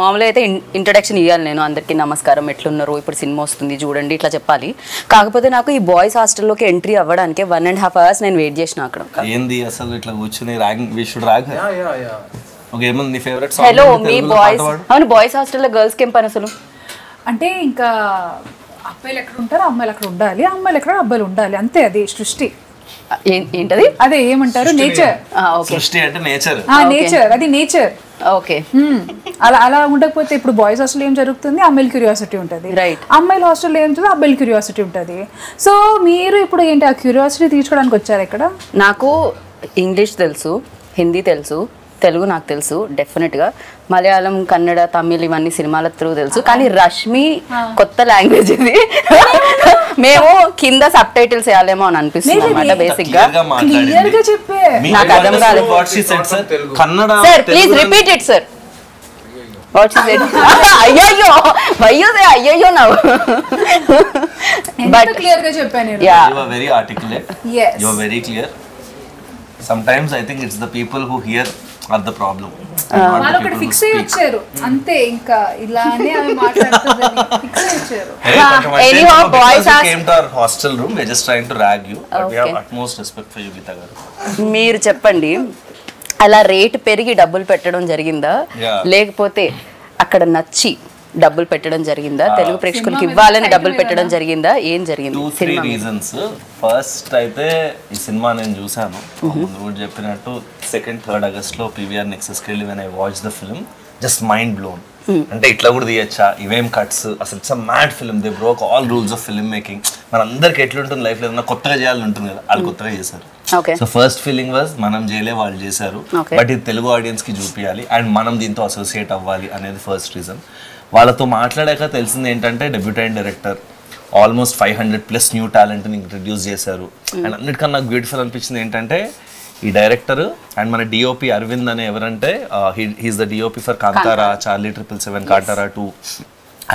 మామూలుగా అయితే ఇంట్రడక్షన్ ఇవ్వాలి, నేను అందరికీ నమస్కారం ఎట్లున్నారు ఇప్పుడు సినిమా వస్తుంది చూడండి ఇట్లా చెప్పాలి. కాకపోతే నాకు ఈ బాయ్స్ హాస్టల్లోకి ఎంట్రీ అవ్వడానికి 1.5 hours నేను వెయిట్ చేసిన అక్కడ. ఏంది అసలు ఇట్లా కూర్చుని వి షుడ్ రాగ్. ఓకే, ఏమన్నా నీ ఫేవరెట్ సాంగ్? హలో మీ బాయ్స్, అవును బాయ్స్ హాస్టల్లో గర్ల్స్ కి ఏం పని అసలు? అంటే ఇంకా అబ్బాయిలు ఎక్కడ ఉంటారో అమ్మాయిలు అక్కడ ఉండాలి, అమ్మాయిలు ఎక్కడ అబ్బాయిలు ఉండాలి, అంతే. అది సృష్టి. ఏంటది? అదే ఏమంటారు, నేచర్. సృష్టి అంటే నేచర్. నేచర్, అది నేచర్. ఓకే, అలా ఉండకపోతే ఇప్పుడు బాయ్స్ హాస్టల్ ఏం జరుగుతుంది, అమ్మాయిల క్యూరియాసిటీ ఉంటుంది. రైట్. అమ్మాయిల హాస్టల్లో ఏం జరుగుతుంది, అబ్బాయిల క్యూరియాసిటీ ఉంటుంది. సో మీరు ఇప్పుడు ఏంటి ఆ క్యూరియాసిటీ తీర్చుకోవడానికి వచ్చారు ఇక్కడ? నాకు ఇంగ్లీష్ తెలుసు, హిందీ తెలుసు, తెలుగు నాకు తెలుసు డెఫినెట్గా, మలయాళం, కన్నడ, తమిళ్ ఇవన్నీ సినిమాల త్రూ తెలుసు. కానీ రష్మి కొత్త లాంగ్వేజ్ ఇది. మేము కింద సబ్ టైటిల్స్ వేయాలేమో అని అనిపిస్తుంది అన్నమాట. బేసిక్ గా క్లియర్ గా చెప్పే నాకు అర్థం కాలేదు. Sir please repeat it sir. What is it? అయ్యయ్యో అయ్యయ్యో నౌ. బట్ క్లియర్ గా చెప్పాను నేను. You are very articulate. Yes. You are very clear. Sometimes I think it's the people who hear are the problem. వాళ్ళు ఒకటి fix అయ్యి వచ్చారు అంతే, ఇంకా ఇలానే అవి మాట్లాడుతుందని ఫిక్స్ అయ్యి వచ్చారు. Anyhow, boys came to our hostel room. We're just trying to rag you. But we have utmost respect for you, Geetha garu. మీరు చెప్పండి, అలా రేట్ పెరిగి డబ్బులు పెట్టడం జరిగిందా, లేకపోతే అక్కడ నచ్చి డబ్బులు పెట్టడం జరిగిందా, తెలుగు ప్రేక్షకులకి ఇవ్వాలని డబ్బులు పెట్టడం జరిగిందా, ఏం జరిగింది? 2-3 reasons. ఫస్ట్ అయితే ఈ సినిమా నేను చూసాను ముందు కూడా చెప్పినట్టు 2nd-3rd August లో PVR Nexusకి వెళ్ళి when I watched the film, just mind blown. అంటే ఇట్లా కూడా తీయచ్చా, ఇవేం కట్స్, అసలు it's a mad film. They broke all rules of film making. మన అందరికి ఎట్లుంటుంది లైఫ్ లో ఏదైనా కొత్తగా చేయాలని ఉంటుంది కదా, వాళ్ళు కొత్తగా చేశారు. సో ఫస్ట్ ఫీలింగ్ వాజ్ మనం చేయలే, వాళ్ళు చేశారు, బట్ ఇది తెలుగు ఆడియన్స్ కి చూపించాలి అండ్ మనం దీంతో అసోసియేట్ అవ్వాలి అనేది ఫస్ట్ రీజన్. వాళ్ళతో మాట్లాడాక తెలిసింది ఏంటంటే డెబ్యూటెంట్ డైరెక్టర్, ఆల్మోస్ట్ 500+ న్యూ టాలెంట్ని ఇంట్రడ్యూస్ చేశారు. అండ్ అన్నిటికన్నా నాకు బ్యూటిఫుల్ అనిపించింది ఏంటంటే ఈ డైరెక్టర్ అండ్ మన డిఓపి అరవింద్ అనే ఎవరంటే he is the DOP for Kantara, Charlie 777, Kantara 2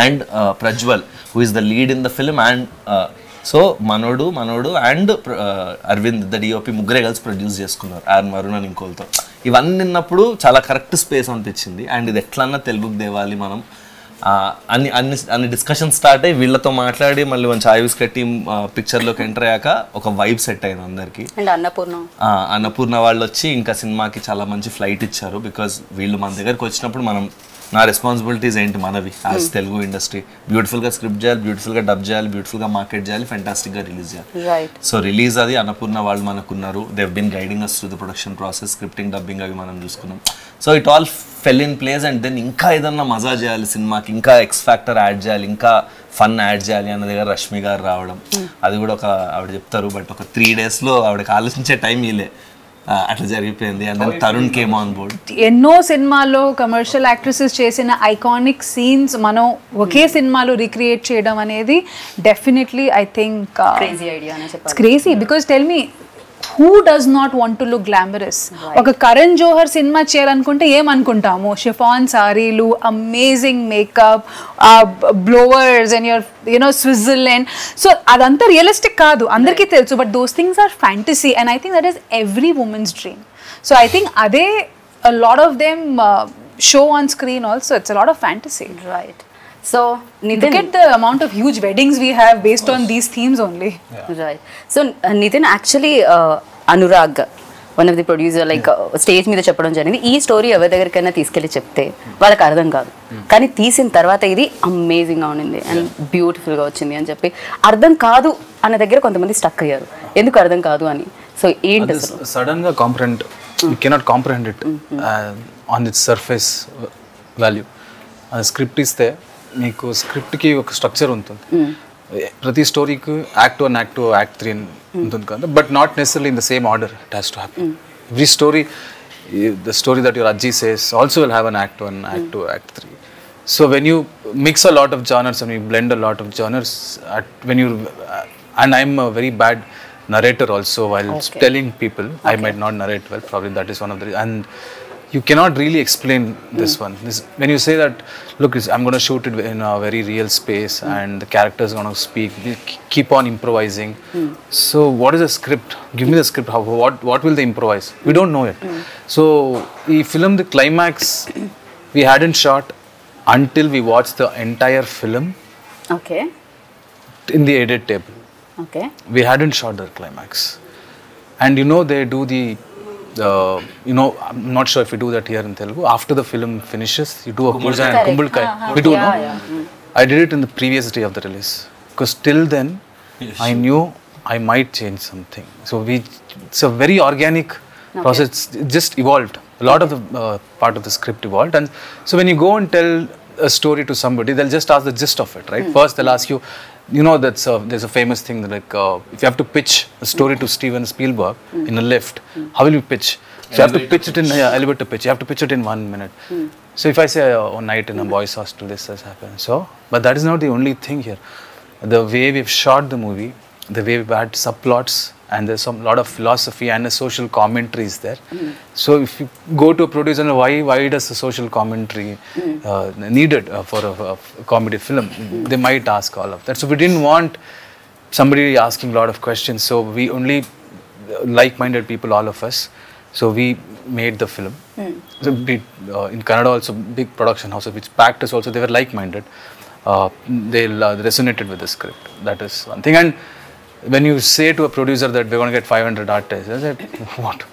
and Prajwal who is the lead in the film. And so మనోడు అండ్ అరవింద్ ద డిఓపి ముగ్గురే కలిసి ప్రొడ్యూస్ చేసుకున్నారు, అండ్ వరుణ్ అని ఇంకోలతో. ఇవన్నీ విన్నప్పుడు చాలా కరెక్ట్ స్పేస్ అనిపించింది. అండ్ ఇది ఎట్లన్నా తెలుగుకి దేవాలి మనం అన్ని డిస్కషన్ స్టార్ట్ అయ్యి వీళ్ళతో మాట్లాడి మళ్ళీ మంచి ఆయుష్ కట్టి పిక్చర్లోకి ఎంటర్ అయ్యాక ఒక వైబ్ సెట్ అయింది అందరికి. అన్నపూర్ణ వాళ్ళు వచ్చి ఇంకా సినిమాకి చాలా మంచి ఫ్లైట్ ఇచ్చారు. బికాజ్ వీళ్ళు మన దగ్గరికి వచ్చినప్పుడు నా రెస్పాన్సిబిలిటీస్ ఏంటి మనవి యాజ్ తెలుగు ఇండస్ట్రీ, బ్యూటిఫుల్గా స్క్రిప్ట్ చేయాలి, బ్యూటిఫుల్గా డబ్ చేయాలి, బ్యూటిఫుల్గా మార్కెట్ చేయాలి, ఫెంటాస్టిక్గా రిలీజ్ చేయాలి. సో రిలీజ్ అది అన్నపూర్ణ వాళ్ళు మనకున్నారు. Dev been guiding us through the production process, scripting, dubbing అవి మనం చూసుకున్నాం. So it all fell in place. And then ఇంకా ఏదన్నా మజా చేయాలి సినిమాకి, ఇంకా ఎక్స్ ఫ్యాక్టర్ యాడ్ చేయాలి, ఇంకా ఫన్ యాడ్ చేయాలి అన్న దగ్గర రష్మి గారు రావడం, అది కూడా ఒక ఆవిడ చెప్తారు బట్ ఒక 3 daysలో ఆవిడకి ఆలోచించే టైం ఇలే, అట్లా జరిగిపోయింది. And then Tarun came on board. ఎన్నో సినిమాల్లో కమర్షియల్ యాక్ట్రెసెస్ చేసిన ఐకానిక్ సీన్స్ మనం ఒకే సినిమాలో రీక్రియేట్ చేయడం అనేది definitely I think crazy. Because tell me, who does not want to look glamorous? ఒక కరణ్ జోహర్ సినిమా చేయాలనుకుంటే ఏమనుకుంటాము, షిఫాన్ సారీలు, amazing makeup, blowers and your Switzerland. So అదంతా రియలిస్టిక్ కాదు, అందరికీ తెలుసు, but those things are fantasy and I think that is every women's dream. So I think అదే a lot of them show on screen also. It's a lot of fantasy. Right. So Nithin, look at the amount of huge weddings we have based on these themes only. Right. So Nithin, actually Anurag, one of the producer, like stage మీద చెప్పడం జరిగింది, ఈ story ఎవరి దగ్గరికైనా తీసుకెళ్ళి చెప్తే వాళ్ళకి అర్థం కాదు, కానీ తీసిన తర్వాత ఇది అమేజింగ్గా ఉండింది అండ్ బ్యూటిఫుల్గా వచ్చింది అని చెప్పి అర్థం కాదు అన్న దగ్గర కొంతమంది స్టక్ అయ్యారు. ఎందుకు అర్థం కాదు అని? సో ఏంటి సడన్గా comprehend, you cannot comprehend it on it's surface value. అది స్క్రిప్ట్ ఇస్తే మీకు స్క్రిప్ట్కి ఒక స్ట్రక్చర్ ఉంటుంది, ప్రతి స్టోరీకి యాక్ట్ 1, యాక్ట్ 2, యాక్ట్ 3 ఉంటుంది కదా, but not necessarily in the same order it has to happen. Every story, the story that your అజ్జీ says also will have an act 1, act 2, act 3. So when you mix a lot of genres and you blend a lot of genres, and I'm a very bad narrator also while telling people. I might not narrate well, probably that is one of the, and you cannot really explain this one. When you say that, look, I'm going to shoot it in a very real space and the characters are going to speak, we keep on improvising. So what is the script? Give me the script. What will they improvise? We don't know it. So the film, the climax we hadn't shot, until we watch the entire film okay in the edit table. Okay We hadn't shot the climax. And they do the, I'm not sure if we do that here in Telugu. After the film finishes, you do a puja and kumbulkai. We do, no? I did it in the previous day of the release. Because till then, I knew I might change something. So it's a very organic process. It just evolved. A lot of the part of the script evolved. And so when you go and tell a story to somebody, they'll just ask the gist of it, right? First, they'll ask you, there's a famous thing that if you have to pitch a story to Steven Spielberg in a lift, how will you pitch? So you have to pitch it in elevator pitch. You have to pitch it in 1 minute. So if I say one night in a boys' hostel, this has happened. But that is not the only thing here. The way we've shot the movie, the way we've had subplots, and there's a lot of philosophy and a social commentary is there. So if you go to a producer, why does a social commentary needed for a comedy film? They might ask all of that. So we didn't want somebody asking a lot of questions. So we only like-minded people, all of us. So we made the film. So in Canada also, big production houses which packed us also, they were like-minded. They resonated with the script. That is one thing. And when you say to a producer that we're going to get 500 artists, they say, what?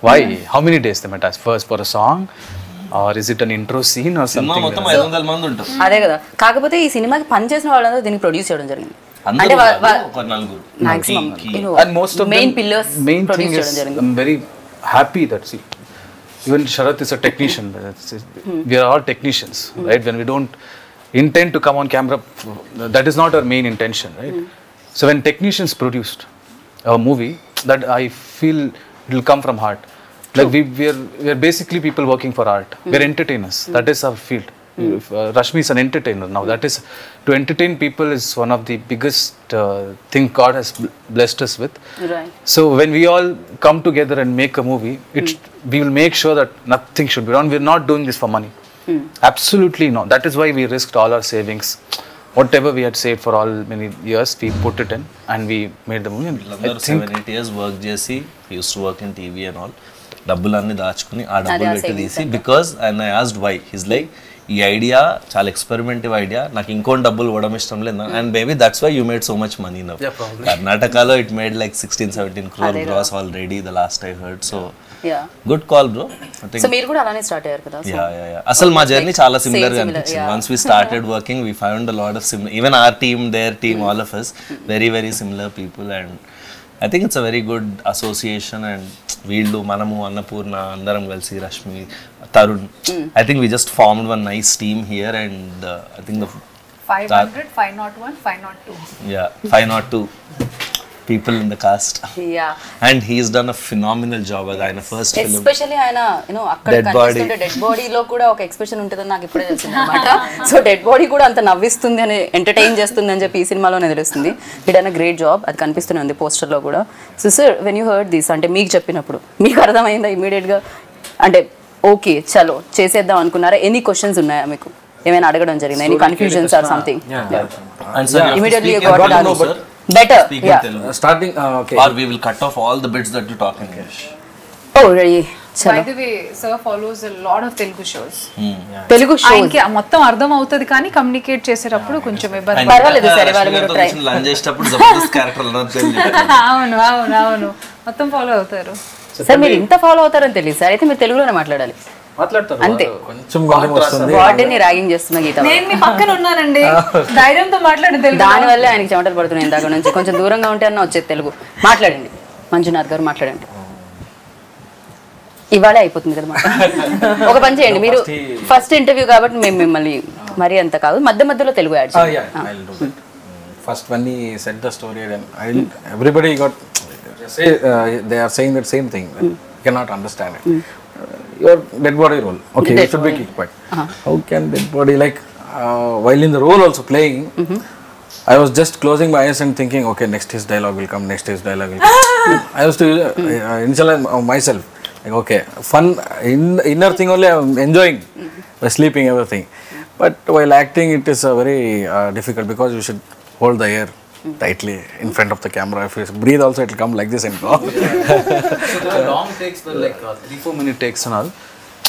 Why? How many days they might ask? First for a song? Or is it an intro scene or something? మొత్తం 500 మంది ఉంటారు. అదే కదా. కాకపోతే ఈ సినిమాకి పనిచేసిన వాళ్ళందరూ దీన్ని ప్రొడ్యూస్ చేయడం జరిగింది. అంటే ఒక నలుగురు. Maximum And most of main them, pillars main thing produce చేయడం is, జరిగింది. I'm very happy that, see, even Sharath is a technician. We are all technicians, right? When we don't intend to come on camera, that is not our main intention, right? So when technicians produced a movie, that I feel it will come from heart. Like we are basically people working for art. We are entertainers. That is our field. Rashmi is an entertainer now. That is, to entertain people is one of the biggest thing God has blessed us with. Right. So when we all come together and make a movie, we will make sure that nothing should be wrong. We are not doing this for money. Absolutely not. That is why we risked all our savings. Whatever we had saved for all many years, we put it in and we made the movie. And I think 7-8 years work చేసి he used to work in TV and all. డబ్బులన్నీ దాచుకుని ఆ డబ్బులు పెట్టి తీసి because and I asked why his like ఈ idea చాలా experimentive idea, నాకు ఇంకోటి డబ్బులు ఇవ్వడం ఇష్టం లేదు, and maybe that's why you made so much money now. కర్ణాటకలో it made like 16-17 crore gross already the last I heard. So good call bro. So మీరు కూడా అలానే స్టార్ట్ అయ్యారు కదా. అసలు మా జర్నీ చాలా సిమిలర్ గా అనిపించింది. Once we started working we found a lot of similar, even our team, there team, all of us very very similar people. And I think it's a very good association. And వీళ్ళు, మనము, అన్నపూర్ణ అందరం కలిసి, Rashmi, Tarun, I think we just formed one nice team here. And I think the 500, 501, 502. Yeah, 502 people in the cast. And he's done a phenomenal job as ఆయన first film. Especially ఆయన అక్కడ కనిపిస్తుంటే dead బాడీలో కూడా ఒక ఎక్స్ప్రెషన్ ఉంటుందని నాకు ఇప్పుడే తెలిసింది అనమాట. సో డెడ్ బాడీ కూడా అంత నవ్విస్తుంది అని, ఎంటర్టైన్ చేస్తుంది అని చెప్పి ఈ సినిమాలోనే తెలుస్తుంది. హి డన్ అ గ్రేట్ జాబ్. అది కనిపిస్తూనే ఉంది పోస్టర్లో కూడా. So sir, when you heard this, అంటే మీకు చెప్పినప్పుడు మీకు అర్థమైందా ఇమీడియట్గా? అంటే ఓకే చలో చేసేద్దాం అనుకున్నారా? ఎనీ క్వశ్చన్స్ ఉన్నాయా మీకు? ఏమైనా అడగడం జరిగిందా? Any confusions or something? Immediately got it answer. Better. Starting, okay. Or we will cut off all the bits that you talk in English. Oh, really? By the way, sir follows a lot of Telugu shows. Telugu shows. ఆయనకి మొత్తం అర్థం అవుతుంది కానీ communicate చేసేటప్పుడు కొంచెం ఇబ్బంది. పర్వాలేదు సరే, వాళ్ళు మీరు ట్రై. లంచ్ చేసేటప్పుడు జబర్దస్త్ క్యారెక్టర్ అవును మొత్తం ఫాలో అవుతారు. సార్ మీరు ఇంత ఫాలో అవుతారని తెలియదు సార్. అయితే మీరు తెలుగులోనే మాట్లాడాలి అంతే. కొంచెం వస్తుంది. వాటిని ర్యాగింగ్ చేస్తున్నా గీత. నేను మీ పక్కన ఉన్నానండి, ధైర్యంతో మాట్లాడండి తెలుగు. దానివల్ల ఆయనకి చెమటలు పడుతున్నాయి ఇందాక నుంచి. కొంచెం దూరంగా ఉంటే అన్న వచ్చేది తెలుగు. మాట్లాడండి మంజునాథ్ గారు, మాట్లాడండి. ఇవాళే అయిపోతుంది కదా మాట. ఒక పని చేయండి, మీరు ఫస్ట్ ఇంటర్వ్యూ కాబట్టి మేము మిమ్మల్ని మరీ అంత కాదు, మధ్య మధ్యలో తెలుగు యాడ్ చేయండి. First when he said the story, everybody got they are saying that same thing. You cannot understand it. Your dead body role. Okay, you should be kicked back. How can dead body, like while in the role also playing, I was just closing my eyes and thinking, okay, next his dialogue will come, next his dialogue will come. I was to initialize myself. Like, okay, fun, inner thing only I'm enjoying, by sleeping, everything. But while acting, it is very difficult because you should hold the air tightly in front of the camera. If you breathe also, it will come like this and go. So the long takes were like 3-4 minute takes and all.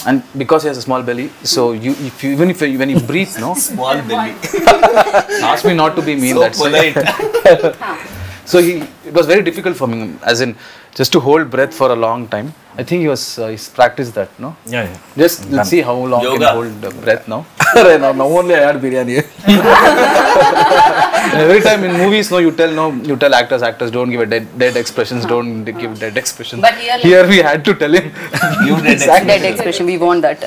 and because he has a small belly, so when you breathe, no, Small belly. ask me not to be mean. So That's polite. so it was very difficult for me, as in just to hold breath for a long time. I think he's practiced that, no? Yeah. Just let's see how long Yoga. can hold breath now. Now only I had biryani. Every time in movies, no, you tell actors don't give a dead expressions, don't give dead expressions. But here we had to tell him. You did dead expression we want that.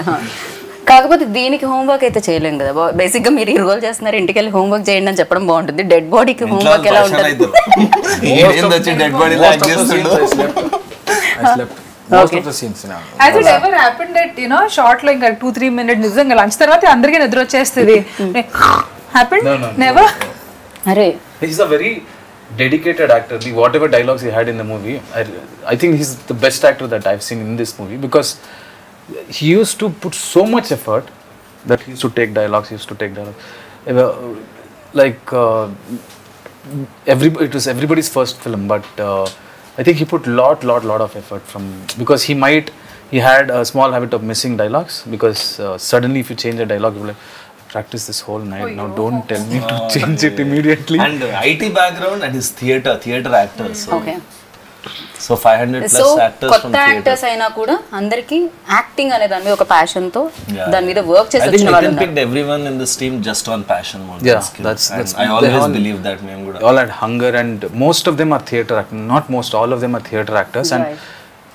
కాకపోతే దీనికి homework అయితే చేయలేం కదా. Basic గా మీరు ఈ role చేస్తున్నారు, ఇంటికి వెళ్ళి హోంవర్క్ చేయండి అని చెప్పడం బాగుంటుంది. డెడ్ బాడీకి హోంవర్క్ ఎలా ఉంటుంది? డెడ్ బాడీ లాగ్ చేస్తుండు. I slept. Most of the scenes now. Has it ever happened that, you know, short లో ఇంకా 2-3 minutes నిజంగా లంచ్ తర్వాత అందరికీ నిద్ర వచ్చేస్తుంది? Happened? No. Never? అరే He's a very dedicated actor. Whatever dialogues he had in the movie, I think he's the best actor that I've seen in this movie, because he used to put so much effort that he used to take dialogues. It was everybody's first film, but I think he put lot of effort because he had a small habit of missing dialogues, because suddenly if you change a dialogue, you're like, practice this whole night. Now don't tell me to change it immediately. And IT background and his theater actor. Okay. So 500 plus so actors from కొత్త theater. Actors అయినా కూడా అందరికి acting అనే దాని మీద ఒక passion తో Yeah. దాని మీద వర్క్ చేసి I think వచ్చిన వాళ్ళు Nithin ఉన్నారు. picked everyone in this team just on passion more Yeah, than skill. that's- And I they always all- believe that మేము They కూడా. all had hunger, and most of them are theater actors. Not most, all of them are theater actors. And Right.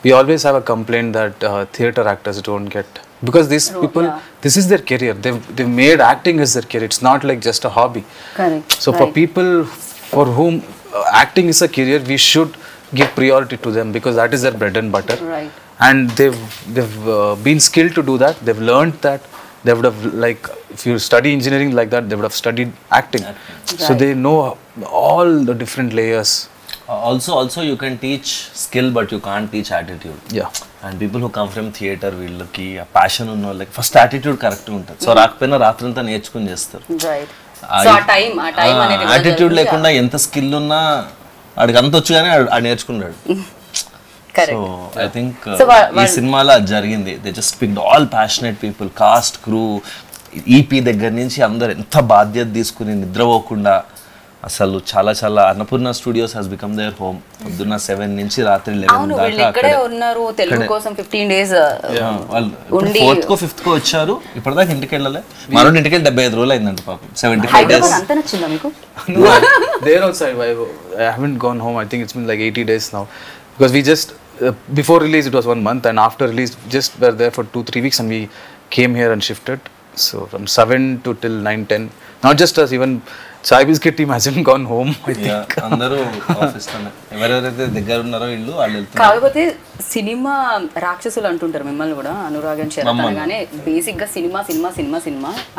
we always have a complaint that theater actors don't get, because these people, this is their career. They've made acting as their career. It's not like just a hobby. Correct. So for people for whom acting is a career, we should give priority to them, because that is their bread and butter. Right. And they've been skilled to do that. They've learned that. They would have, like, if you study engineering like that, they would have studied acting. So they know all the different layers. Also you can teach skill but you can't teach attitude. Yeah. And people who come from theater, వీళ్ళకి ఆ passion ఉన్న వాళ్ళకి first attitude correct ఉంటుంది. So రాకపోయినా రాత్రంతా నేర్చుకుని చేస్తారు. Right. So ఆ టైం అనేది యాటిట్యూడ్ లేకుండా ఎంత స్కిల్ ఉన్నా ఆడికి అంత వచ్చు కానీ ఆడు నేర్చుకున్నాడు. సో ఐ థింక్ ఈ సినిమాలో అది జరిగింది. They just picked all passionate people, cast, crew, EP దగ్గర నుంచి అందరు ఎంత బాధ్యత తీసుకుని నిద్రపోకుండా అసలు చాలా Annapurna studios has become their home. పొద్దున్న 7 నుంచి రాత్రి 11 దాకా ఇక్కడే ఉన్నారు. తెలుగు కోసం 15 days వాళ్ళు 4th కో 5th కో వచ్చారు. ఇప్పటిదాకా ఇంటికి వెళ్ళలే. మనోడి ఇంటికి వెళ్ళి 75 రోజులు అయిందంట పాపం. 75 days. హైదరాబాద్ అంత నచ్చిందా మీకు? No, there also I haven't gone home. I think it's been like 80 days now, because we just before release it was 1 month, and after release just were there for 2-3 weeks, and we came here and shifted. So from 7 to till 9-10, not just us, even Chai Biscuit team hasn't gone home, I think. అందరూ office లోనే, ఎవరెవరైతే దగ్గర ఉన్నారో ఇల్లు వాళ్ళు వెళ్తున్నారు. కాకపోతే cinema రాక్షసులు అంటుంటారు మిమ్మల్ని కూడా, అనురాగ్ అండ్ శరత్ అనగానే. బేసిక్ గా సినిమా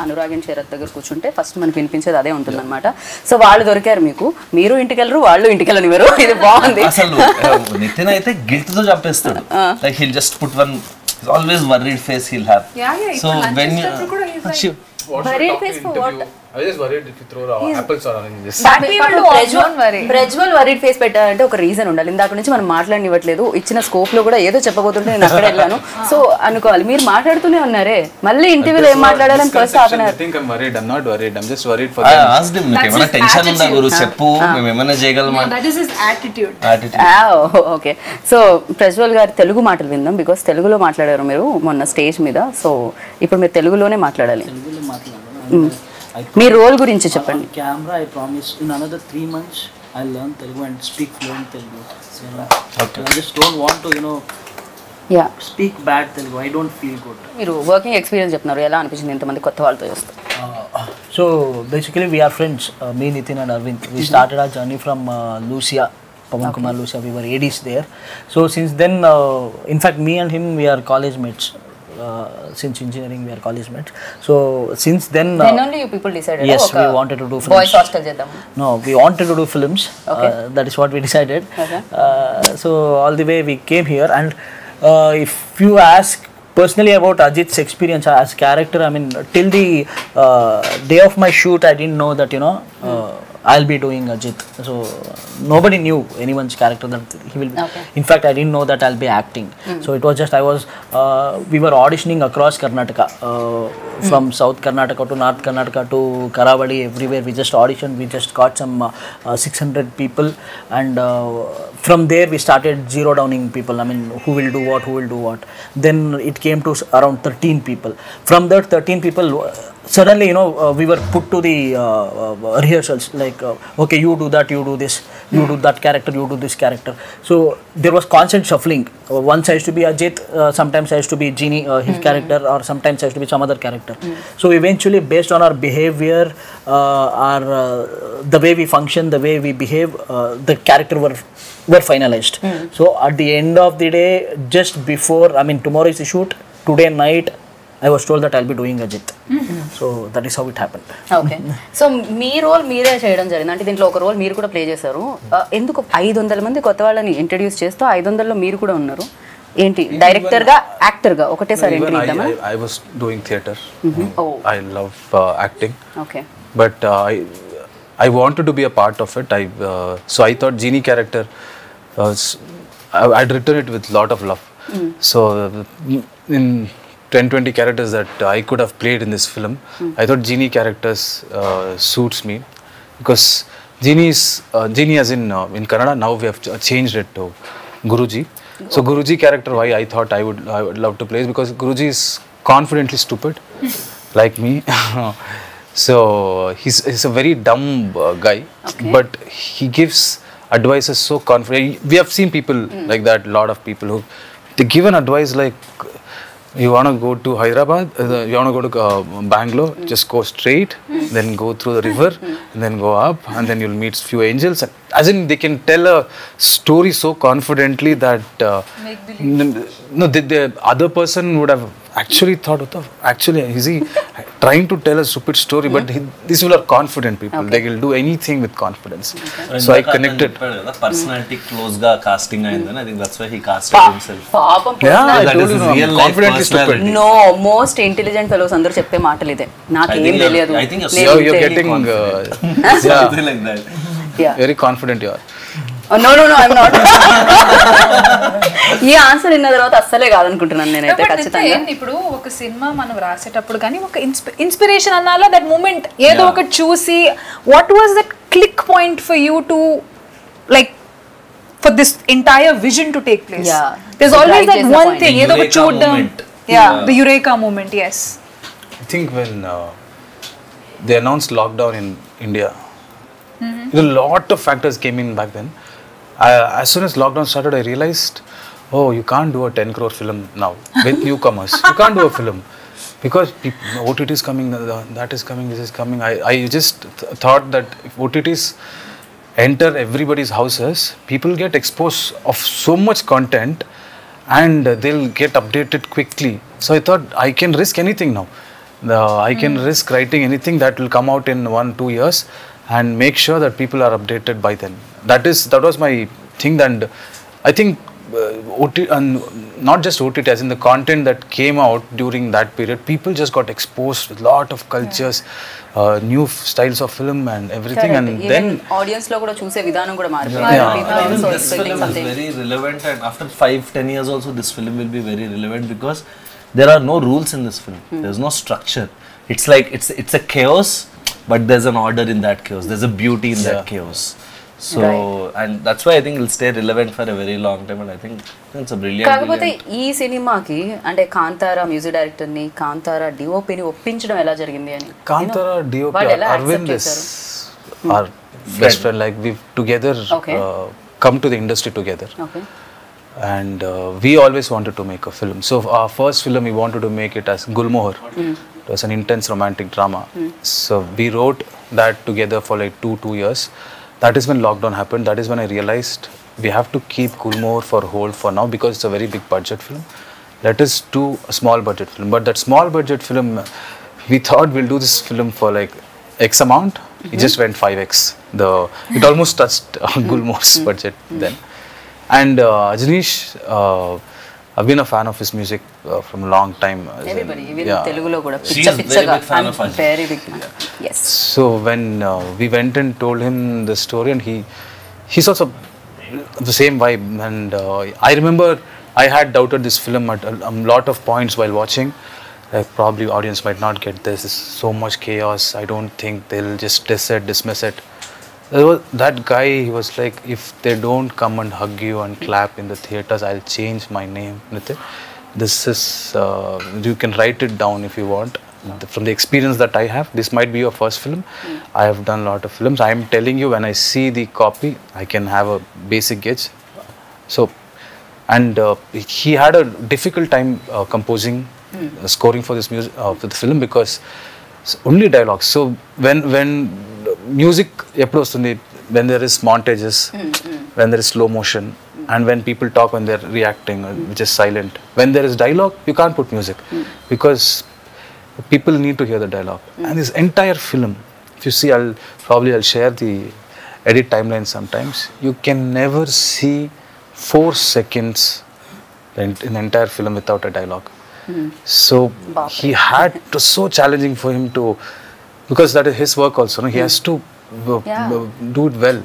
అనురాగ్ అండ్ శరత్ దగ్గర కూర్చుంటే ఫస్ట్ మనకు వినిపించేది అదే ఉంటుంది అనమాట. సో వాళ్ళు దొరికారు మీకు, మీరు ఇంటికి వెళ్ళరు, వాళ్ళు ఇంటికి వెళ్ళనివ్వరు. ఇది బాగుంది. అసలు నితిన్ అయితే గిల్ట్ తో చంపేస్తాడు. Like he'll just put one always worried face he'll have. So when Worried face for what? I was just worried if you throw apples or oranges. Prajwal worried face పెట్టాలంటే ఒక రీజన్ ఉండాలి. ఇందాక నుంచి మనం మాట్లాడనివ్వట్లేదు. ఇచ్చిన స్కోప్ లో కూడా ఏదో చెప్పబోతుంటే నేను అక్కడ వెళ్ళాను. సో అనుకోవాలి, మీరు మాట్లాడుతూనే ఉన్నారే. మళ్ళీ ఇంటర్వ్యూలో ఏం మాట్లాడాలని first ఆపినారు. I think I'm worried. I'm not worried. I'm just worried for I them. asked him, మీకు ఏమైనా టెన్షన్ ఉందా గురు చెప్పు, మేము ఏమైనా చేయగలమా? That is his attitude. Okay. So Prajwal గారి తెలుగు మాటలు విందాం, బికాస్ తెలుగులో మాట్లాడారు మీరు మొన్న స్టేజ్ మీద. సో ఇప్పుడు మీరు తెలుగులోనే మాట్లాడాలి. మీ రోల్ గురించి చెప్పండి. Camera, I promise in another 3 months I'll learn Telugu and speak fluent Telugu. So, okay. I just don't want to, speak bad Telugu. I don't feel good. మీరు వర్కింగ్ ఎక్స్పీరియన్స్ చెప్తున్నారు, ఎలా అనిపించింది ఇంతమంది కొత్త వాళ్ళతో చేస్తారు? So basically we are friends, me, Nithin and Arvind. We started our journey from Lucia, Pawan Kumar Lucia. We were ADs there. So since then, in fact me and him, we are college mates. Since engineering we are college mates. So since then only you people decided. Yes, we wanted to do films. Boys Hostel చేద్దాం. No, we wanted to do films. That is what we decided. So all the way we came here, and if you ask personally about Ajit's experience as character, I mean till the day of my shoot I didn't know that I'll be doing Ajit. So nobody knew anyone's character that he will be. Okay. In fact, I didn't know that I'll be acting. So it was just we were auditioning across Karnataka, from South Karnataka to North Karnataka to Karavali, everywhere. We just auditioned. We just got some 600 people, and from there we started zero downing people. I mean, who will do what. Then it came to around 13 people. From that 13 people, suddenly, we were put to the rehearsals, like, okay, you do that, you do this, you do that character, you do this character. So there was constant shuffling. Once I used to be Ajit, sometimes I used to be Genie, his character, or sometimes I used to be some other character. So eventually, based on our behavior, the way we function, the way we behave, the character were finalized. So at the end of the day, just before, I mean, tomorrow is the shoot, today night, I was told that I'll be doing Ajit. So that is how it happened. Okay so మీ role మీరే చేయడం జరిగింది అంటే దీంట్లో ఒక role మీరు కూడా play చేశారు ఎందుకు 500 మంది కొత్త వాళ్ళని ఇంట్రడ్యూస్ చేస్తూ 500లో మీరు కూడా ఉన్నారు ఏంటి డైరెక్టర్ గా యాక్టర్ గా ఒకటేసారి ఎంట్రీ ఇద్దామా I was doing theatre. I love acting. Okay But I wanted to be a part of it. So I thought Genie character, I'd written it with lot of love. So in 10-20 characters that I could have played in this film, I thought Genie characters suits me because Genie as in Kannada, now we have changed it to Guruji. So Guruji character, why I thought I would love to play is because Guruji is confidently stupid like me. So he's a very dumb guy, but he gives advices so confident. We have seen people like that, lot of people who they give an advice like, you want to go to Hyderabad, you want to go to Bangalore, just go straight, then go through the river, and then go up, and then you'll meet few angels. As in, they can tell a story so confidently that the other person would have actually thought, actually, is he trying to tell a stupid story? But these people are confident people. They will do anything with confidence. So I connected. Personality close ga casting ayindani. I think that's why he casted himself. పాపం Yeah, I That told is you, his no, real life confidently stupid. personality. No most intelligent fellows అందరూ చెప్పే మాటలు ఇదే నాకేం తెలియదు I think You're getting something like that. very confident you are. No I'm not ఈ answer విన్న తర్వాత అస్సలే కాదనుకుంటున్నాను నేనైతే ఖచ్చితంగా ఇప్పుడు ఒక సినిమా మనం రాసేటప్పుడు కానీ ఒక ఇన్స్పిరేషన్ అన్నాలో దట్ మూమెంట్ ఏదో ఒకటి చూసి what was that click point for you to like for this entire vision to take place there is always that one thing ఏదో ఒకటి చూడడం the eureka moment yes I think when they announced lockdown in India, a lot of factors came in back then. As soon as lockdown started, I realized, oh, you can't do a 10 crore film now with newcomers. You can't do a film because OTT is coming, that is coming, this is coming. I just thought that if OTTs enter everybody's houses, people get exposed of so much content and they'll get updated quickly. So I thought I can risk anything now. I can risk writing anything that will come out in 1-2 years and make sure that people are updated by then. That was my thing, and I think OTT, and not just OTT, as in the content that came out during that period, people just got exposed with lot of cultures, new styles of film and everything. Correct. And even then audience lo kuda choose vidhanam kuda maaripoyindi. People are Even also this expecting film is something. very relevant, and after 5-10 years also this film will be very relevant because there are no rules in this film. There's no structure. It's like it's a chaos, but there's an order in that chaos. There's a beauty in that chaos. So and that's why I think it'll stay relevant for a very long time, and I think it's a brilliant. కాకపోతే ఈ సినిమాకి అంటే Kantara music director ని Kantara DOP ని ఒప్పించడం ఎలా జరిగింది అని Kantara DOP వాళ్ళు ఎలా Arvind accept is చేశారు? our best friend. Like we've together come to the industry together. Okay And we always wanted to make a film. So our first film, we wanted to make it as Gulmohar. It was an intense romantic drama. So we wrote that together for like 2 years. That is when lockdown happened. That is when I realized we have to keep Gulmohar for hold for now because it's a very big budget film. Let us do a small budget film. But that small budget film, we thought we'll do this film for like X amount. It just went 5x. It almost touched Gulmohar's budget then. And Ajanish, I've been a fan of his music from a long time. Everybody, even Telugulo kuda She is very big fan of Ajay. very big fan. Yes. So when we went and told him the story, and he's also the same vibe. And I remember I had doubted this film at a lot of points while watching. Like, probably audience might not get this. There's so much chaos. I don't think they'll just dismiss it. That guy, he was like, if they don't come and hug you and clap in the theaters, I'll change my name. Nithin, this is, you can write it down if you want. From the experience that I have, this might be your first film. I have done a lot of films. I am telling you, when I see the copy, I can have a basic gauge. So, and he had a difficult time composing, scoring for this music, for the film, because it's only dialogues. So when music eppudu vastundi, when there is montages, when there is slow motion, and when people talk, when they're reacting, which is silent. When there is dialogue, you can't put music, because people need to hear the dialogue. And this entire film, if you see, I'll share the edit timeline sometimes. You can never see 4 seconds in the entire film without a dialogue. So he had to, so challenging for him to, because that is his work also, no? He has to do it well.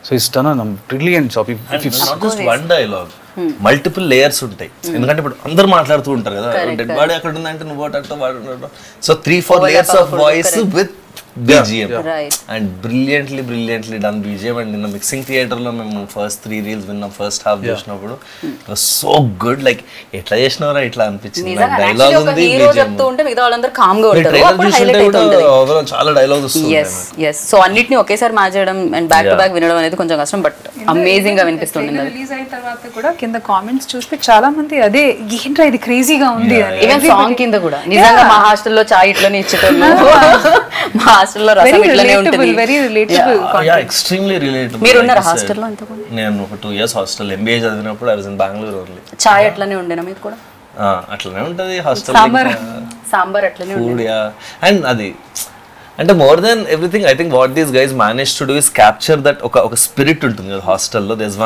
So he's done a brilliant job. And not just one dialogue, multiple layers ఉంటాయి. ఎందుకంటే ఇప్పుడు అందరు మాట్లాడుతూ ఉంటారు కదా, dead body అక్కడ ఉందంటే నువ్వు వాడు. So 3-4 layers of voice with BGM. And brilliantly done BGM. And in the mixing theater లో మేము ఫస్ట్ 3 reels విన్నాం, ఫస్ట్ హాఫ్ చూసినప్పుడు it was so good. Like ఎట్లా చేసినారా ఇట్లా అనిపించింది. డైలాగ్ ఉంది, హీరో చెప్తూ ఉంటే మిగతా వాళ్ళందరూ కామ్ గా ఉంటారు, అప్పుడు హైలైట్ అవుతుంది. చాలా డైలాగ్స్ వస్తాయి. yes సో అన్నిటిని ఒకేసారి మార్చడం అండ్ బ్యాక్ టు బ్యాక్ వినడం అనేది కొంచెం కష్టం, బట్ అమేజింగ్ గా వినిపిస్తుంది. రిలీజ్ అయిన తర్వాత కూడా కింద కామెంట్స్ చూస్తే చాలా మంది అదే ఏంట్రా ఇది క్రేజీగా ఉంది అని. ఈవెన్ సాంగ్ కింద కూడా నిజంగా మా హాస్టల్లో చాయ్ ఇట్లనే ఇచ్చేటోళ్ళు, మా హాస్టల్లో రసం ఇట్లనే ఉంటుంది. Very relatable. Yeah extremely relatable. మీరు ఉన్నారు హాస్టల్లో అంతకు? నేను ఒక 2 years హాస్టల్ ఎంబీఏ చదివినప్పుడు I was in Bengaluru only. చాయ్ అట్లనే ఉండేనా మీకు కూడా? అట్లనే ఉంటది హాస్టల్. సాంబార్ అట్లనే ఉండేది. అండ్ అది అంటే more then everything I think what these guys manage to do is capture that ఒక స్పిరిట్ ఉంటుంది కదా హాస్టల్లో. These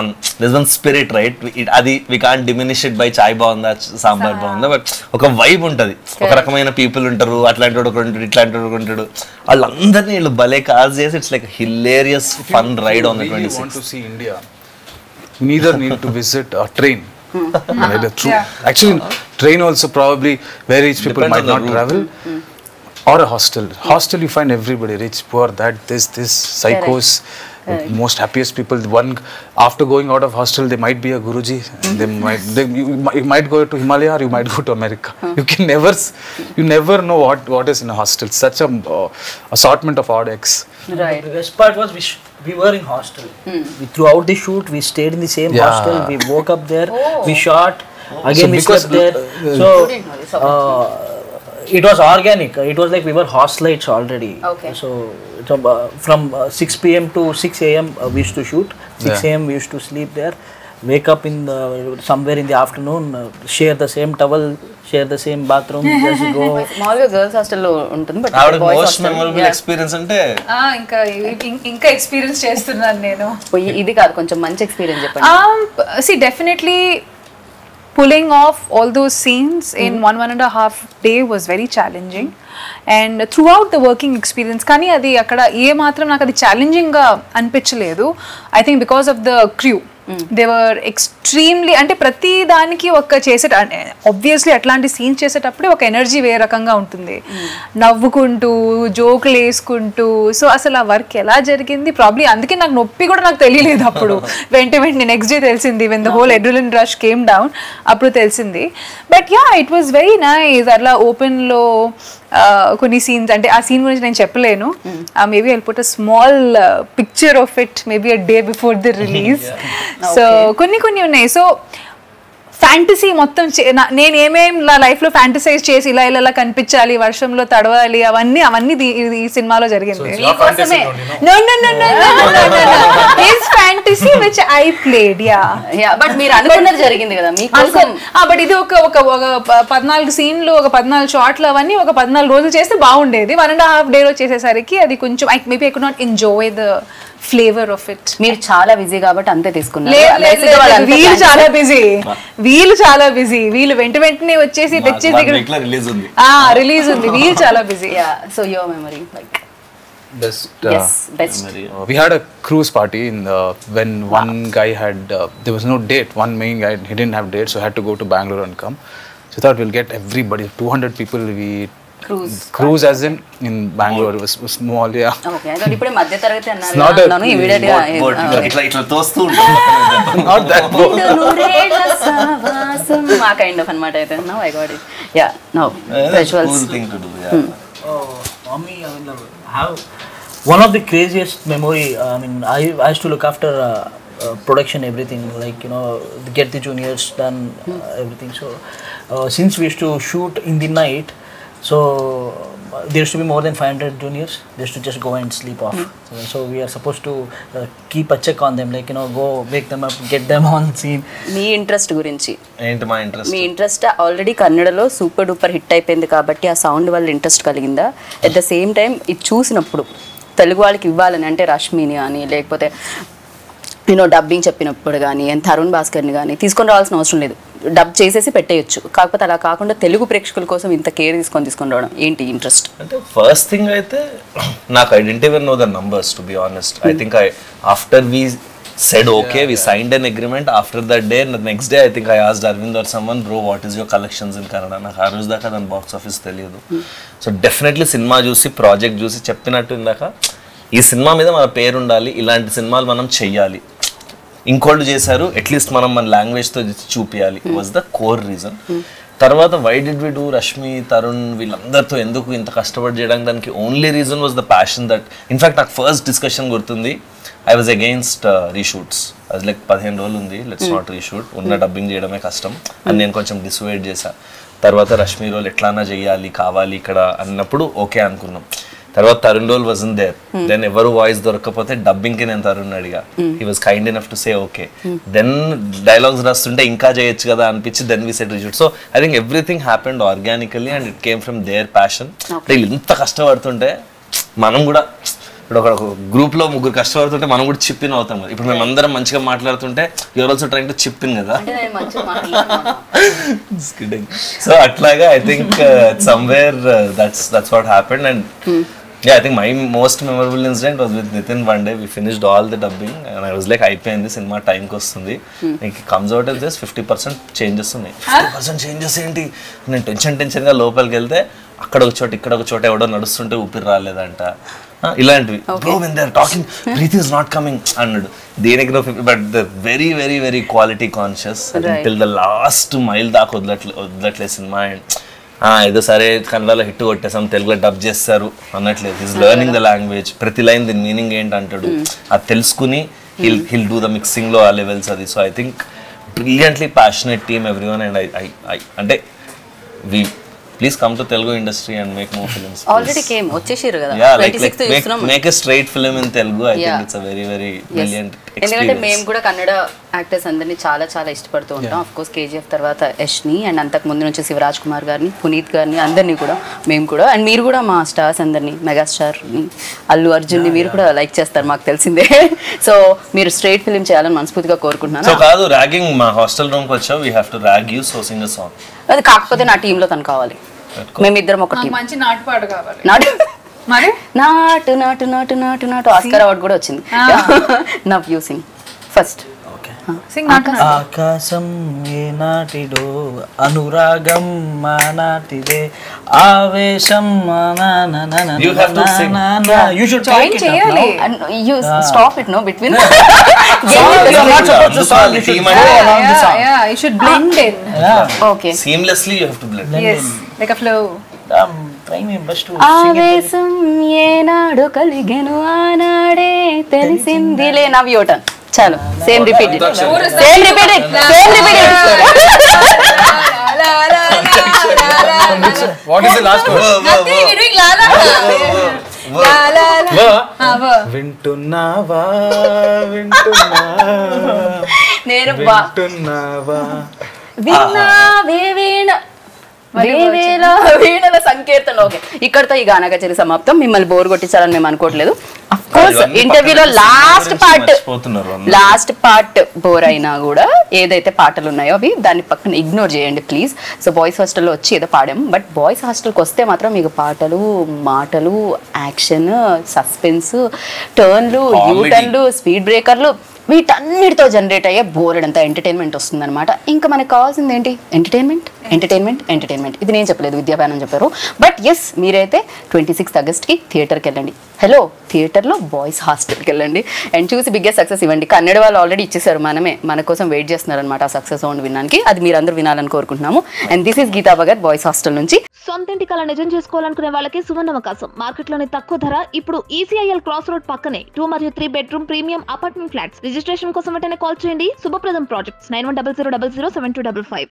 one spirit, right? అది we can't diminish it by చాయ్ బాగుందా సాంబార్ బాగుందా, బట్ ఒక వైబ్ ఉంటుంది. ఒక రకమైన పీపుల్ ఉంటారు, అట్లాంటి వాడు ఒకటి ఉంటాడు, ఇట్లాంటి వాడు ఒకటి ఉంటాడు. వాళ్ళందరినీ వీళ్ళు భలే కాజ్ చేసి it's like hilarious fun ride on the 26th. India, you neither need to visit a train. Actually, train also probably where rich people might not travel. Or a hostel. Hostel, you find everybody, rich, poor, that, this, psychos, most happiest people. One, after going out of hostel, they might be a Guruji. You might go to Himalaya, or you might go to America. You never know what is in a hostel. Such a assortment of odd eggs. Right. The best part was we were in hostel. Throughout the shoot, we stayed in the same hostel. We woke up there, we shot, again we slept there. So, it was organic. It was like we were hostelites already. Okay. So from 6 p.m. to 6 a.m. We used to shoot. 6 a.m. we used to sleep there. Wake up somewhere in the afternoon. Share the same towel. Share the same bathroom. Just go. మామూలుగా girls హాస్టల్లో ఉంటుంది, but most memorable experience అంటే ఇంకా experience చేస్తున్నాను నేను. ఇది కాదు, కొంచెం మంచి ఎక్స్పీరియన్స్ చెప్పండి. See, definitely pulling off all those scenes in 1.5 day was very challenging, and throughout the working experience కానీ అది అక్కడ ఏ మాత్రం నాకు అది ఛాలెంజింగ్ గా అనిపించలేదు. I think because of the crew, they were extremely, అంటే ప్రతి దానికి ఒక ఆబ్వియస్లీ అట్లాంటి సీన్స్ చేసేటప్పుడే ఒక ఎనర్జీ వేరే రకంగా ఉంటుంది, నవ్వుకుంటూ జోకులు వేసుకుంటూ. సో అసలు ఆ వర్క్ ఎలా జరిగింది, ప్రాబ్లీ అందుకే నాకు నొప్పి కూడా నాకు తెలియలేదు అప్పుడు. వెంటనే నెక్స్ట్ డే తెలిసింది, when the whole adrenaline rush came down, అప్పుడు తెలిసింది. But yeah, it was very nice. అట్లా ఓపెన్లో కొన్ని సీన్స్, అంటే ఆ సీన్ గురించి నేను చెప్పలేను. Maybe I'll put a small picture of it maybe a day before the release. So కొన్ని ఉన్నాయి. సో ఫ్యాంటసీ మొత్తం నేను ఏమేం లైఫ్ లో ఫ్యాంటసైజ్ చేసి ఇలా కనిపించాలి, వర్షంలో తడవాలి, అవన్నీ ఈ సినిమాలో జరిగింది. Fantasy which I played. But మీరు అనుకున్నది జరిగింది కదా మీకోసం. బట్ ఇది ఒక 14 సీన్లు, ఒక 14 షాట్లు, అవన్నీ ఒక 14 రోజులు చేస్తే బాగుండేది. 1.5 day చేసేసరికి అది కొంచెం maybe I could not enjoy the flavour of it. మీరు చాలా బిజీ కాబట్టి అంతే తీసుకున్నారు. వీళ్ళు చాలా బిజీ, వీళ్ళు వెంటనే వచ్చేసి తెచ్చేసి రిలీజ్ ఉంది. రిలీజ్ ఉంది, వీళ్ళు చాలా busy. So your memory like best. We had a cruise party when one guy had there was no date. One main guy, he didn't have date, so I had to go to Bangalore and come. So I thought we'll get everybody, 200 people. We cruise as in Bangalore. It was small, yeah. Okay, I thought ipude madhya taragati annaru immediately itla tostu untundi. Not that boat. Ma kind of anamata aithe. Now I got it. Yeah, now visuals. Cool thing to do, yeah. Mommy, I mean, have one of the craziest memory. I mean, I used to look after production, everything, like, you know, get the juniors done, everything. So since we used to shoot in the night, so there used to be more than 500 juniors. They used to just go and sleep off. So we are supposed to keep a check on them, like, you know, go wake them up, get them on scene. Me interest గురించి ఏంటి మా interest? మీ interest already కన్నడలో super duper hit అయిపోయింది కాబట్టి ఆ sound వల్ల interest కలిగిందా? At the same time ఇది చూసినప్పుడు తెలుగు వాళ్ళకి ఇవ్వాలని, అంటే రష్మిని కానీ లేకపోతే నేను డబ్బింగ్ చెప్పినప్పుడు కానీ తరుణ్ భాస్కర్ని కానీ తీసుకొని రావాల్సిన అవసరం లేదు, డబ్ చేసేసి పెట్టేయచ్చు. కాకపోతే అలా కాకుండా తెలుగు ప్రేక్షకుల కోసం ఇంత కేర్ తీసుకొని రావడం ఏంటి ఇంట్రెస్ట్? అంటే ఫస్ట్ థింగ్ అయితే నాకు I didn't even know the numbers, to be honest. I think after we said okay, we signed an agreement. After that day, the next day, I think I asked Arvind or someone, bro, what is your collections in Kannada? నాకు ఆ రోజు దాకా దాని box office తెలియదు. So definitely cinema చూసి, project చూసి చెప్పినట్టు ఇందాక, ఈ సినిమా మీద మన పేరు ఉండాలి, ఇలాంటి సినిమాలు మనం చెయ్యాలి, ఇంకోళ్ళు చేశారు, అట్లీస్ట్ మనం మన లాంగ్వేజ్తో చూపించాలి, వాజ్ ద కోర్ రీజన్. తర్వాత why did we do Rashmi, Tarun వీళ్ళందరితో ఎందుకు ఇంత కష్టపడి చేయడానికి, దానికి only reason was the passion that, in fact నాకు ఫస్ట్ డిస్కషన్ గుర్తుంది, ఐ వాజ్ అగెయిన్స్ట్ రీషూట్స్. అది లైక్ 15 రోజులు ఉంది, లెట్స్ నాట్ రీషూట్, ఉన్న డబ్బింగ్ చేయడమే కష్టం అని నేను కొంచెం డిసైడ్ చేశా. తర్వాత రష్మి రోల్ ఎట్లానా చెయ్యాలి, కావాలి ఇక్కడ అన్నప్పుడు ఓకే అనుకున్నాం. తర్వాత Tarun role wasn't there, then ఎవరు వాయిస్ దొరకకపోతే డబ్బింగ్కి నేను తరుణ్ అడిగా, he was kind enough to say okay. Then dialogues రాస్తుంటే ఇంకా చేయొచ్చు కదా అనిపించి then we said reshoot. So I think everything happened organically and it came from their passion. వీళ్ళు ఇంత కష్టపడుతుంటే మనం కూడా, ఇప్పుడు ఒక గ్రూప్లో 3 కష్టపడుతుంటే మనం కూడా చిప్పిన్ అవుతాం కదా. ఇప్పుడు మేము అందరం మంచిగా మాట్లాడుతుంటే యూఆర్ ఆల్సో ట్రైంగ్ టు చిప్పిన్ కదా. సో అట్లాగా I think somewhere that's what happened. And yeah, I think my most memorable incident was with Nithin. One day we finished all the dubbing and I was like, అయిపోయింది cinema టైంకి వస్తుంది, నీకు comes out as this 50% changes ఉన్నాయి. 50% changes ఏంటి? నేను టెన్షన్గా లోపలికి వెళ్తే అక్కడ ఒక చోట ఇక్కడ ఒక చోట ఎవడో నడుస్తుంటే ఊపిరి రాలేదంట, ఇలాంటివి. Bro when they are talking breath is not coming అన్నాడు. దేనికి but the very very very quality conscious till the last mile దాకా వదలట్లే సినిమా. అండ్ ఏదో సరే కన్నడలో హిట్ కొట్టేసాం, తెలుగులో డబ్ చేస్తారు అన్నట్లేదు. ఈజ్ లెర్నింగ్ ద లాంగ్వేజ్, ప్రతి లైన్ దీని మీనింగ్ ఏంటి అంటాడు, అది తెలుసుకుని హిల్ డూ ద మిక్సింగ్లో ఆ లెవెల్స్ అది. So I think brilliantly passionate team everyone. And I అంటే we please come to Telugu industry and make more films. Already came వచ్చేసారు కదా, yeah, like make a straight film in Telugu. I think it's a very very brilliant experience. ఎందుకంటే మేము కూడా Kannada actors అందరినీ చాలా చాలా ఇష్టపడుతూ ఉంటాం. ఆఫ్ కోర్స్ కేజీఎఫ్ తర్వాత యష్ని అండ్ అంతకు ముందు నుంచి శివరాజ్ కుమార్ గారిని, పునీత్ గారిని, అందరినీ కూడా మేము కూడా, అండ్ మీరు కూడా మా స్టార్స్ అందరినీ, మెగాస్టార్ని, అల్లు అర్జున్ని మీరు కూడా లైక్ చేస్తారు మాకు తెలిసిందే. సో మీరు స్ట్రైట్ ఫిల్మ్ చేయాలని మనస్ఫూర్తిగా కోరుకుంటున్నాను. సో కాదు ర్యాగింగ్, మా హాస్టల్ రూమ్కి వచ్చావు, we have to rag you, so Singh a song. అది కాకపోతే నా టీంలో తను కావాలి, మేమిద్దరం ఒక టీం. మంచి నాటు పాట కావాలి. మరి నాటు నాటు నాటు నాటు నాటు ఆస్కార్ అవార్డు కూడా వచ్చింది. Now you sing first. ఆకాశం ఏ నాటిదో, అనురాగం మా నాటిదే, ఆవేశం You have to sing. You should join చేయాలి. You stop it no between. You should blend in. Okay. Seamlessly you have to blend. Yes, like a flow. I'm trying my best to sing it. ఆవేశం ఏనాడు కలిగెను ఆనాడే తెలిసిందిలే. Now your turn. చాలు, same repeat it, same repeat it, same repeat it. What is the last word? Nothing, we're doing la la la la la. వింటున్నావా వింటున్నావా నేను వింటున్నావా విన్నావే వీణ వేవేల వీణల సంకీర్తన. ఓకే, ఇక్కడతో ఈ గానా కచేరీ సమాప్తం. మిమ్మల్ని బోర్ కొట్టించాలని మేము అనుకోవట్లేదు. కోర్స్ ఇవన్నీ ఇంటర్వ్యూలో పక్కన లాస్ట్ గురించి పార్ట్ మర్చిపోతున్నారు అందరూ. లాస్ట్ పార్ట్ బోర్ అయినా కూడా ఏదైతే పాటలు ఉన్నాయో అవి దాన్ని పక్కన ఇగ్నోర్ చేయండి ప్లీజ్. సో బాయ్స్ హాస్టల్లో వచ్చి ఏదో పాడాము, బట్ బాయ్స్ హాస్టల్కి వస్తే మాత్రం మీకు పాటలు, మాటలు, యాక్షన్, సస్పెన్స్, టర్న్లు, యూటర్న్లు, స్పీడ్ బ్రేకర్లు, వీటన్నిటితో జనరేట్ అయ్యే బోర్డ్ ఎంటర్టైన్మెంట్ వస్తుందన్నమాట. ఇంకా మనకు కావాల్సింది ఏంటి? Entertainment, entertainment, entertainment. ఇది నేను చెప్పలేదు, విద్యాబానం చెప్పారు. బట్ ఎస్, మీరైతే 26th ఆగస్ట్కి థియేటర్కి వెళ్ళండి. హలో, థియేటర్లో బాయ్స్ హాస్టల్కి వెళ్ళండి అండ్ చూసి బిగ్గెస్ట్ సక్సెస్ ఇవ్వండి. కన్నడ వాళ్ళు ఆల్రెడీ ఇచ్చేసారు, మన కోసం వెయిట్ చేస్తున్నారు అనమాట ఆ సక్సెస్ సౌండ్ వినడానికి. అది మీరందరూ వినాలని కోరుకుంటున్నాము. And this is Geeta Bhagat, boys hostel నుంచి. సొంతింటి కళ నిజం చేసుకోవాలనుకునే వాళ్ళకి సువర్ణ అవకాశం. మార్కెట్లోని తక్కువ ధర ఇప్పుడు ECIL క్రాస్ రోడ్ పక్కనే 2 మరియు 3 bedroom premium apartment flats. Registration కోసం వెంటనే కాల్ చేయండి. శుభప్రదం ప్రాజెక్ట్స్ 9100007255.